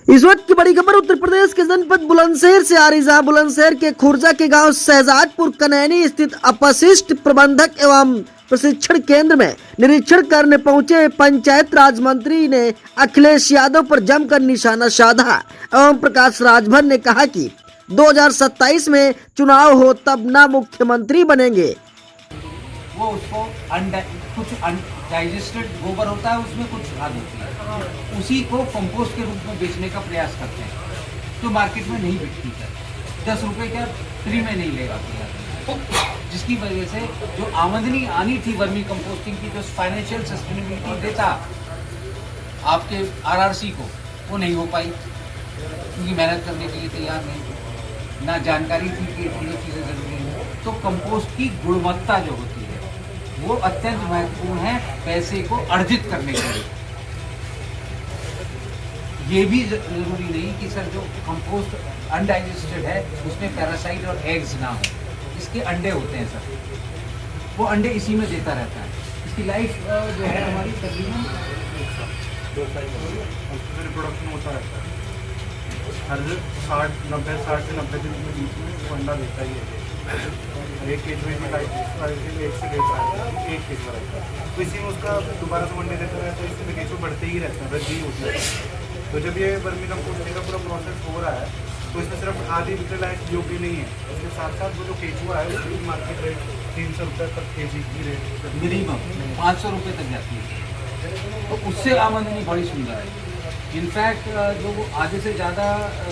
इस वक्त की बड़ी खबर उत्तर प्रदेश के जनपद बुलंदशहर से आ रही, जहां बुलंदशहर के खुर्जा के गांव शहजादपुर कनैनी स्थित अपशिष्ट प्रबंधक एवं प्रशिक्षण केंद्र में निरीक्षण करने पहुंचे पंचायत राज मंत्री ने अखिलेश यादव पर जमकर निशाना साधा। एवं प्रकाश राजभर ने कहा कि 2027 में चुनाव हो तब ना मुख्यमंत्री बनेंगे। वो उसको कुछ अनडाइजेस्टेड गोबर होता है, उसमें कुछ खाद होती है, उसी को कंपोस्ट के रूप में बेचने का प्रयास करते हैं, जो मार्केट में नहीं बिकती है। 10 रुपये क्या फ्री में नहीं लेगा तो जिसकी वजह से जो आमदनी आनी थी वर्मी कंपोस्टिंग की, जो फाइनेंशियल सस्टेनेबिलिटी देता आपके आरआरसी को, वो नहीं हो पाई क्योंकि मेहनत करने के लिए तैयार नहीं थे, ना जानकारी थी कि ये चीज़ें जरूरी हैं। तो कंपोस्ट की गुणवत्ता जो होती है वो अत्यंत महत्वपूर्ण है पैसे को अर्जित करने के लिए। ये भी जरूरी नहीं कि सर जो कंपोस्ट अनडाइजेस्टेड है उसमें पैरासाइट और एग्स ना हो, इसके अंडे होते हैं सर, वो अंडे इसी में देता रहता है। इसकी लाइफ जो है हमारी तकरीबन 2 साल रिप्रोडक्शन होता रहता है, हर 60 से 90 दिन के बीच में वो अंडा देता ही है। एक केज में भी लाइफ 1 से 1.5 साल एक केज में रहता है, तो इसी में उसका दोबारा से अंडे देता रहता है, इसमें केज बढ़ते ही रहता है, वृद्धि होती है। तो जब ये वर्मी कंपोस्टिंग का पूरा प्रोसेस हो रहा है तो इसमें सिर्फ आधी बिकने लायक योग्य नहीं है, उसके साथ साथ वो जो केचुआ है उसकी मार्केट रेट 300 रुपये पर केजी की रेट मिनिमम 500 रुपये तक जाती है, तो उससे आमदनी बड़ी सुंदर है। इनफैक्ट जो वो आधे से ज़्यादा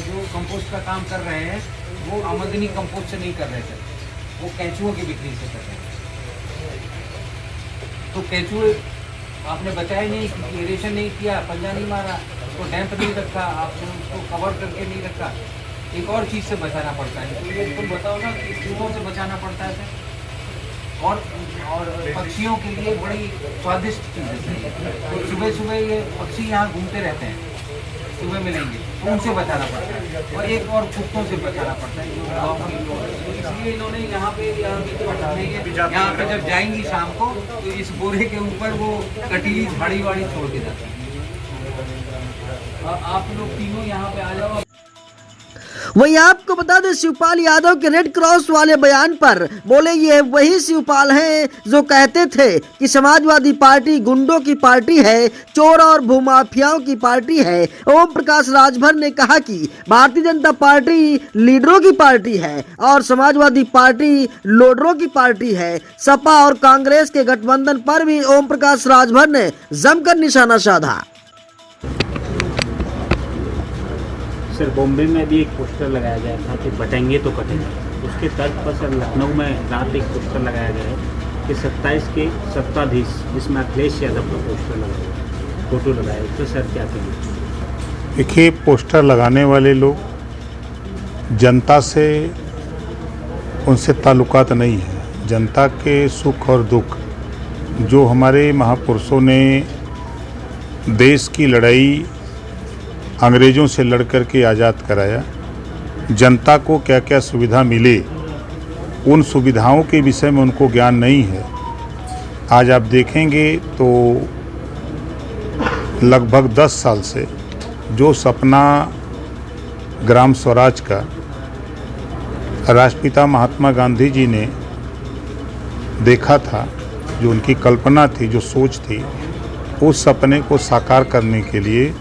जो कंपोस्ट का काम कर रहे हैं वो आमदनी कंपोस्ट से नहीं कर रहे थे, वो कैचुओं की बिक्री से कर रहे हैं। तो कैचुए आपने बचाए नहीं, एरेशन नहीं किया, पंजा नहीं मारा, उसको डैम्प नहीं रखा, आपने उसको कवर करके नहीं रखा, एक और चीज़ से बचाना पड़ता है। तो ये तुम बताओ ना कि चूहों से बचाना पड़ता है और पक्षियों के लिए बड़ी स्वादिष्ट चीज़ है। तो सुबह सुबह ये पक्षी यहाँ घूमते रहते हैं, सुबह मिलेंगे तो उनसे बचाना पड़ता है, और एक और कुत्तों से बचाना पड़ता है जो गाँव के लोग हैं। तो इसलिए इन्होंने यहाँ पे यहाँ पे जब जाएंगी शाम को तो इस बोरे के ऊपर वो कटीली झाड़ी वाड़ी छोड़ के जाते हैं। आप लोग तीनों यहाँ पे आ जाओ। वहीं आपको बता दें, शिवपाल यादव के रेड क्रॉस वाले बयान पर बोले ये वही शिवपाल हैं जो कहते थे कि समाजवादी पार्टी गुंडों की पार्टी है, चोर और भूमाफियाओं की पार्टी है। ओम प्रकाश राजभर ने कहा कि भारतीय जनता पार्टी लीडरों की पार्टी है और समाजवादी पार्टी लोडरों की पार्टी है। सपा और कांग्रेस के गठबंधन पर भी ओम प्रकाश राजभर ने जमकर निशाना साधा। सर, बॉम्बे में भी एक पोस्टर लगाया गया था कि बटेंगे तो कटेंगे, उसके तर्ज पर सर लखनऊ में रात एक पोस्टर लगाया गया है कि 27 के सत्ताधीश, जिसमें अखिलेश यादव का पोस्टर लगाया, फोटो लगाया, तो सर क्या कहेंगे? देखिए, पोस्टर लगाने वाले लोग जनता से, उनसे ताल्लुकात नहीं है। जनता के सुख और दुख जो हमारे महापुरुषों ने देश की लड़ाई अंग्रेज़ों से लड़ कर के आज़ाद कराया, जनता को क्या क्या सुविधा मिले, उन सुविधाओं के विषय में उनको ज्ञान नहीं है। आज आप देखेंगे तो लगभग 10 साल से जो सपना ग्राम स्वराज का राष्ट्रपिता महात्मा गांधी जी ने देखा था, जो उनकी कल्पना थी, जो सोच थी, उस सपने को साकार करने के लिए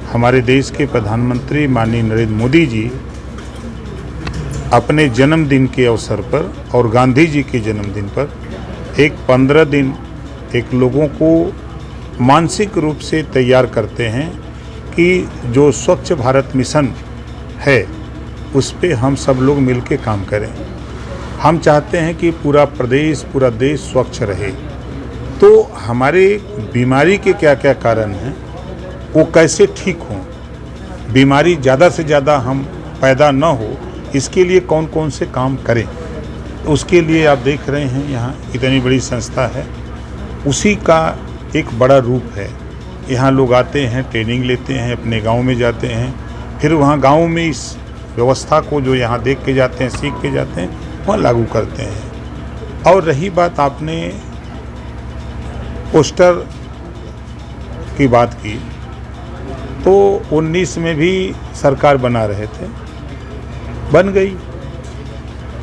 हमारे देश के प्रधानमंत्री माननीय नरेंद्र मोदी जी अपने जन्मदिन के अवसर पर और गांधी जी के जन्मदिन पर एक 15 दिन एक लोगों को मानसिक रूप से तैयार करते हैं कि जो स्वच्छ भारत मिशन है उस पे हम सब लोग मिलके काम करें। हम चाहते हैं कि पूरा प्रदेश, पूरा देश स्वच्छ रहे। तो हमारे बीमारी के क्या क्या कारण हैं, वो कैसे ठीक हों, बीमारी ज़्यादा से ज़्यादा हम पैदा न हो, इसके लिए कौन कौन से काम करें, उसके लिए आप देख रहे हैं यहाँ इतनी बड़ी संस्था है, उसी का एक बड़ा रूप है। यहाँ लोग आते हैं, ट्रेनिंग लेते हैं, अपने गांव में जाते हैं, फिर वहाँ गांव में इस व्यवस्था को जो यहाँ देख के जाते हैं, सीख के जाते हैं, वहाँ लागू करते हैं। और रही बात आपने पोस्टर की बात की, तो 19 में भी सरकार बना रहे थे, बन गई।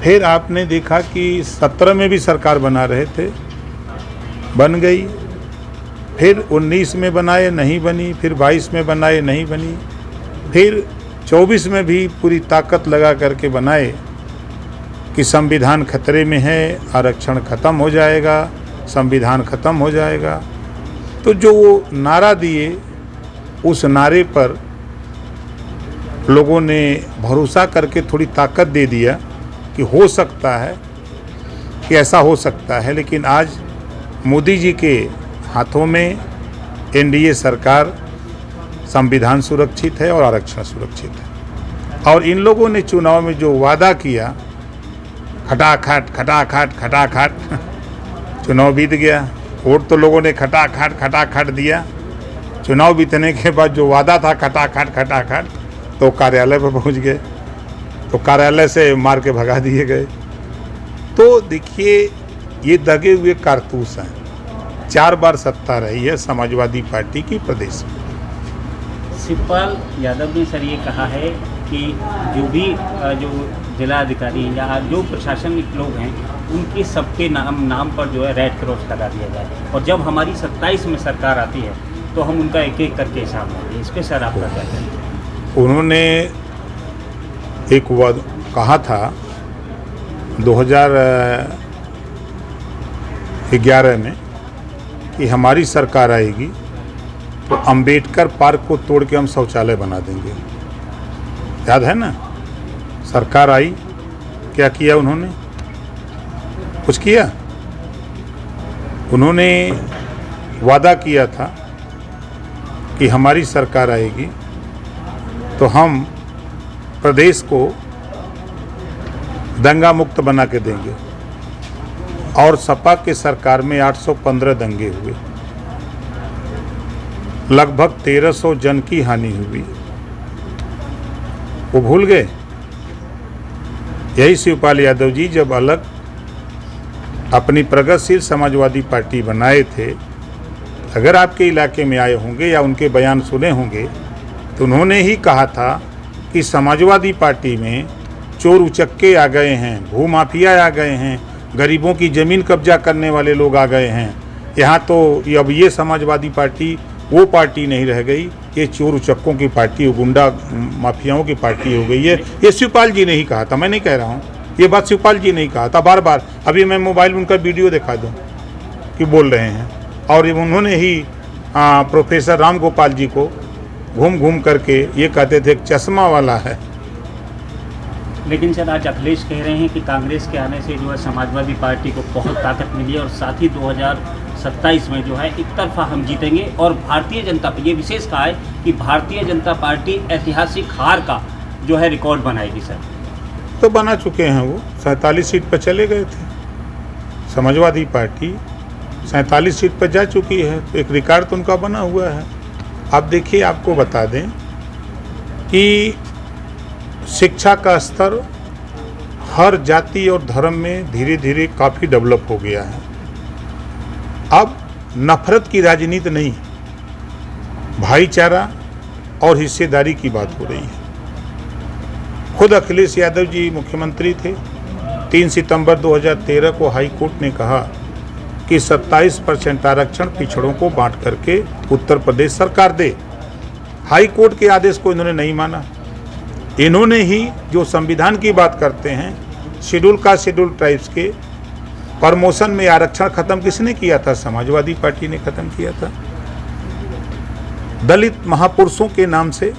फिर आपने देखा कि 17 में भी सरकार बना रहे थे, बन गई। फिर 19 में बनाए, नहीं बनी। फिर 22 में बनाए, नहीं बनी। फिर 24 में भी पूरी ताकत लगा करके बनाए कि संविधान खतरे में है, आरक्षण खत्म हो जाएगा, संविधान खत्म हो जाएगा। तो जो वो नारा दिए, उस नारे पर लोगों ने भरोसा करके थोड़ी ताकत दे दिया कि हो सकता है कि ऐसा हो सकता है। लेकिन आज मोदी जी के हाथों में एनडीए सरकार, संविधान सुरक्षित है और आरक्षण सुरक्षित है। और इन लोगों ने चुनाव में जो वादा किया, खटाखट खटाखट खटाखट, चुनाव बीत गया। वोट तो लोगों ने खटाखट दिया। चुनाव बीतने के बाद जो वादा था खटाखट खटाखट, तो कार्यालय पर पहुंच गए, तो कार्यालय से मार के भगा दिए गए। तो देखिए, ये दगे हुए कारतूस हैं। 4 बार सत्ता रही है समाजवादी पार्टी की प्रदेश में। शिवपाल यादव ने सर ये कहा है कि जो भी जो जिलाधिकारी या जो प्रशासनिक लोग हैं, उनके सबके नाम पर जो है रेड क्रॉस लगा दिया जाए, और जब हमारी 27 में सरकार आती है तो हम उनका एक एक करके हिसाब लेंगे। इस पर सर आपका क्या कहना है? उन्होंने एक वाद कहा था 2011 में कि हमारी सरकार आएगी तो अंबेडकर पार्क को तोड़ के हम शौचालय बना देंगे। याद है ना? सरकार आई, क्या किया उन्होंने? कुछ किया? उन्होंने वादा किया था कि हमारी सरकार आएगी तो हम प्रदेश को दंगा मुक्त बना के देंगे। और सपा के सरकार में 815 दंगे हुए, लगभग 1300 जन की हानि हुई। वो भूल गए? यही शिवपाल यादव जी जब अलग अपनी प्रगतिशील समाजवादी पार्टी बनाए थे, अगर आपके इलाके में आए होंगे या उनके बयान सुने होंगे, तो उन्होंने ही कहा था कि समाजवादी पार्टी में चोर उचक्के आ गए हैं, भूमाफिया आ गए हैं, गरीबों की ज़मीन कब्जा करने वाले लोग आ गए हैं। यहाँ तो अब ये समाजवादी पार्टी वो पार्टी नहीं रह गई, ये चोर उचक्कों की पार्टी, गुंडा माफियाओं की पार्टी हो गई है। ये शिवपाल जी ने ही कहा था, मैं नहीं कह रहा हूँ। ये बात शिवपाल जी ने ही कहा था बार बार। अभी मैं मोबाइल में उनका वीडियो दिखा दूँ कि बोल रहे हैं। और उन्होंने ही प्रोफेसर राम गोपाल जी को घूम घूम करके ये कहते थे एक चश्मा वाला है। लेकिन सर आज अखिलेश कह रहे हैं कि कांग्रेस के आने से जो है समाजवादी पार्टी को बहुत ताकत मिली है, और साथ ही 2027 में जो है एक तरफा हम जीतेंगे। और भारतीय जनता, ये विशेष कहा है कि भारतीय जनता पार्टी ऐतिहासिक हार का जो है रिकॉर्ड बनाएगी। सर तो बना चुके हैं, वो 47 सीट पर चले गए थे। समाजवादी पार्टी 47 सीट पर जा चुकी है, तो एक रिकॉर्ड तो उनका बना हुआ है। आप देखिए, आपको बता दें कि शिक्षा का स्तर हर जाति और धर्म में धीरे धीरे काफ़ी डेवलप हो गया है। अब नफरत की राजनीति नहीं, भाईचारा और हिस्सेदारी की बात हो रही है। खुद अखिलेश यादव जी मुख्यमंत्री थे। 3 सितंबर 2013 को हाई कोर्ट ने कहा कि 27% आरक्षण पिछड़ों को बांट करके उत्तर प्रदेश सरकार दे। हाई कोर्ट के आदेश को इन्होंने नहीं माना। इन्होंने ही जो संविधान की बात करते हैं, शेड्यूल कास्ट शेड्यूल ट्राइब्स के प्रमोशन में आरक्षण खत्म किसने किया था? समाजवादी पार्टी ने खत्म किया था। दलित महापुरुषों के नाम से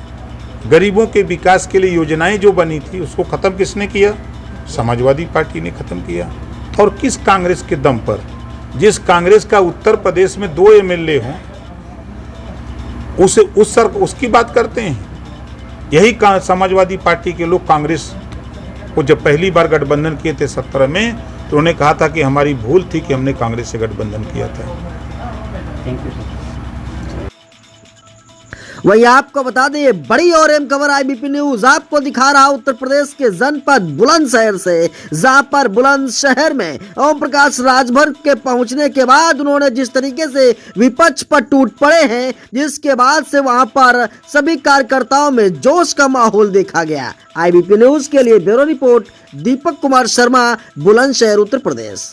गरीबों के विकास के लिए योजनाएं जो बनी थी, उसको खत्म किसने किया? समाजवादी पार्टी ने खत्म किया। और किस कांग्रेस के दम पर? जिस कांग्रेस का उत्तर प्रदेश में 2 एमएलए हों, उसकी बात करते हैं। यही समाजवादी पार्टी के लोग कांग्रेस को जब पहली बार गठबंधन किए थे 17 में, तो उन्होंने कहा था कि हमारी भूल थी कि हमने कांग्रेस से गठबंधन किया था। Thank you sir. वही आपको बता दें ये बड़ी और अहम खबर IBP न्यूज आपको दिखा रहा उत्तर प्रदेश के जनपद बुलंदशहर से, जहां पर बुलंदशहर में ओम प्रकाश राजभर के पहुंचने के बाद उन्होंने जिस तरीके से विपक्ष पर टूट पड़े हैं, जिसके बाद से वहां पर सभी कार्यकर्ताओं में जोश का माहौल देखा गया। IBP न्यूज के लिए ब्यूरो रिपोर्ट दीपक कुमार शर्मा, बुलंदशहर, उत्तर प्रदेश।